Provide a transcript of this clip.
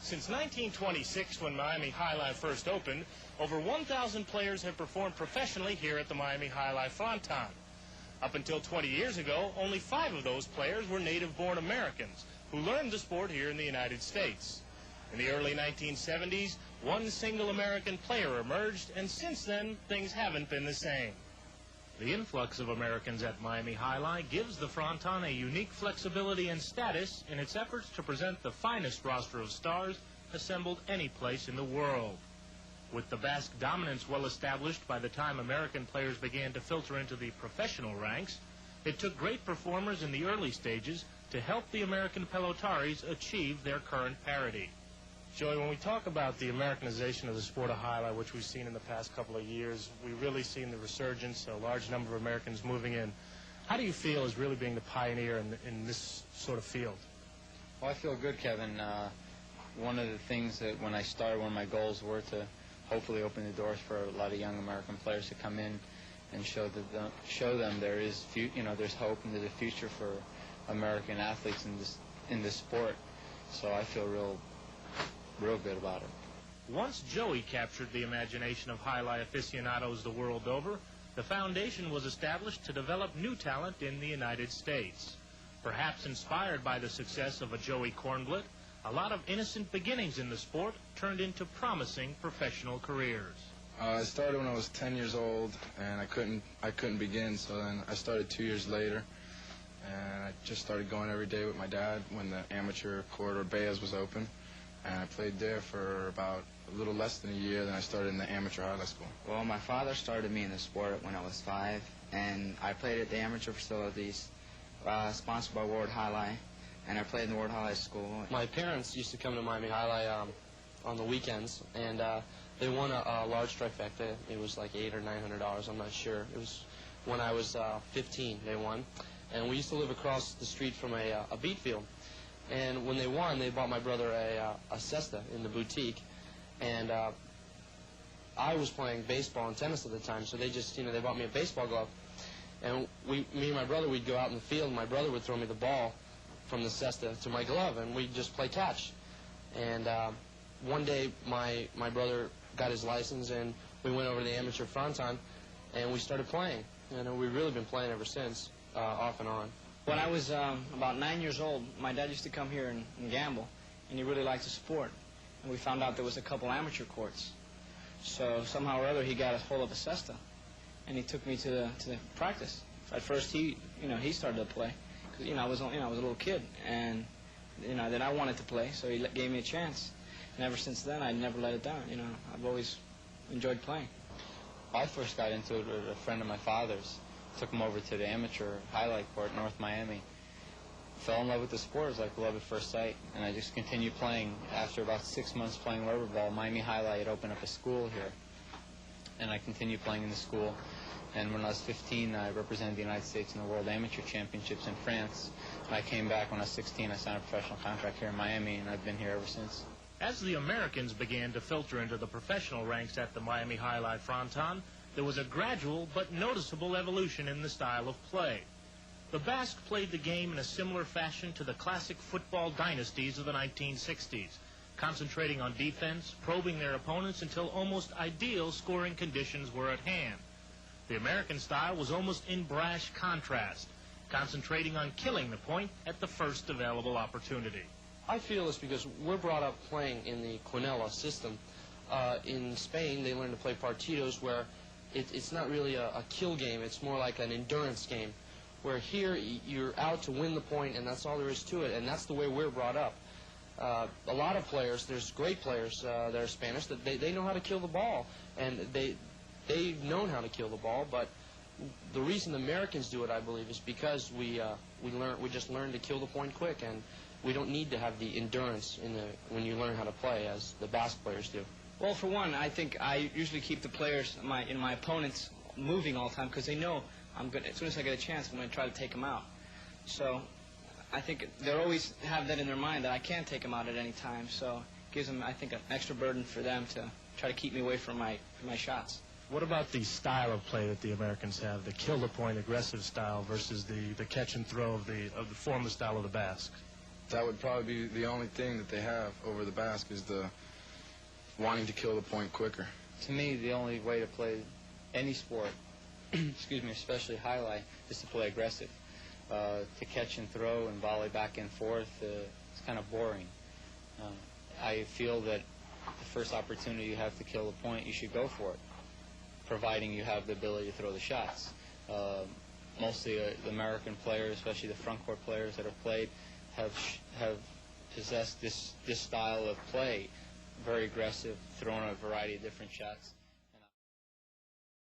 Since 1926, when Miami Jai-alai first opened, over 1,000 players have performed professionally here at the Miami Jai-alai Fronton. Up until 20 years ago, only 5 of those players were native-born Americans who learned the sport here in the United States. In the early 1970s, one single American player emerged, and since then, things haven't been the same. The influx of Americans at Miami Jai-alai gives the Fronton a unique flexibility and status in its efforts to present the finest roster of stars assembled any place in the world. With the Basque dominance well established by the time American players began to filter into the professional ranks, it took great performers in the early stages to help the American pelotaris achieve their current parity. Joey, when we talk about the Americanization of the sport of Jai-alai, which we've seen in the past couple of years, we've really seen the resurgence, a large number of Americans moving in. How do you feel as really being the pioneer in this sort of field? Well, I feel good, Kevin. One of the things that when I started, one of my goals were to hopefully open the doors for a lot of young American players to come in and show them there is there's hope and there's a future for American athletes in this sport. So I feel real good about it. Once Joey captured the imagination of Jai-alai aficionados the world over, the foundation was established to develop new talent in the United States. Perhaps inspired by the success of a Joey Kornblit, a lot of innocent beginnings in the sport turned into promising professional careers. I started when I was 10 years old, and I couldn't begin, so then I started 2 years later, and I just started going every day with my dad when the amateur court or Bayas was open. And I played there for about a little less than a year. Then I started in the amateur Jai-alai school. Well, my father started me in the sport when I was 5, and I played at the amateur facilities sponsored by World Jai-alai, and I played in the World Jai-alai school. My parents used to come to Miami Jai-alai on the weekends, and they won a large trifecta. It was like $800 or $900, I'm not sure. It was when I was 15 they won, and we used to live across the street from a beet field. And when they won, they bought my brother a cesta in the boutique, and I was playing baseball and tennis at the time, so they just, they bought me a baseball glove. And me and my brother, we'd go out in the field, and my brother would throw me the ball from the cesta to my glove, and we'd just play catch. And one day, my brother got his license, and we went over to the amateur Fronton, and we started playing. And we've really been playing ever since, off and on. When I was about 9 years old, my dad used to come here and gamble, and he really liked the sport. And we found out there was a couple amateur courts. So somehow or other, he got a hold of a cesta, and he took me to the practice. At first, he started to play, because I was a little kid, and then I wanted to play, so he gave me a chance. And ever since then, I never let it down. I've always enjoyed playing. I first got into it with a friend of my father's. Took him over to the amateur Jai-alai court, North Miami. Fell in love with the sport. It was like love at first sight. And I just continued playing. After about 6 months playing rubber ball, Miami Jai-alai had opened up a school here. And I continued playing in the school. And when I was 15, I represented the United States in the World Amateur Championships in France. And I came back when I was 16. I signed a professional contract here in Miami, and I've been here ever since. As the Americans began to filter into the professional ranks at the Miami Jai-alai Fronton, there was a gradual but noticeable evolution in the style of play. The Basque played the game in a similar fashion to the classic football dynasties of the 1960s, concentrating on defense, probing their opponents until almost ideal scoring conditions were at hand. The American style was almost in brash contrast, concentrating on killing the point at the first available opportunity. I feel it's because we're brought up playing in the Quinella system. In Spain, they learn to play partidos where it's not really a kill game. It's more like an endurance game, where here you're out to win the point, and that's all there is to it, and that's the way we're brought up. A lot of players, there's great players that are Spanish, that they know how to kill the ball, and they've known how to kill the ball, but the reason the Americans do it, I believe, is because we just learn to kill the point quick, and we don't need to have the endurance when you learn how to play as the Basque players do. Well, for one, I think I usually keep the players in my opponents moving all the time, because they know as soon as I get a chance, I'm going to try to take them out. So I think they always have that in their mind that I can't take them out at any time. So it gives them, I think, an extra burden for them to try to keep me away from my shots. What about the style of play that the Americans have, the kill-the-point aggressive style versus the catch and throw of the former style of the Basques? That would probably be the only thing that they have over the basket is the wanting to kill the point quicker. To me, the only way to play any sport, excuse me, especially highlight, is to play aggressive. To catch and throw and volley back and forth, it's kind of boring. I feel that the first opportunity you have to kill the point, you should go for it, providing you have the ability to throw the shots. Mostly the American players, especially the front court players that have played, have possessed this style of play, very aggressive, throwing a variety of different shots.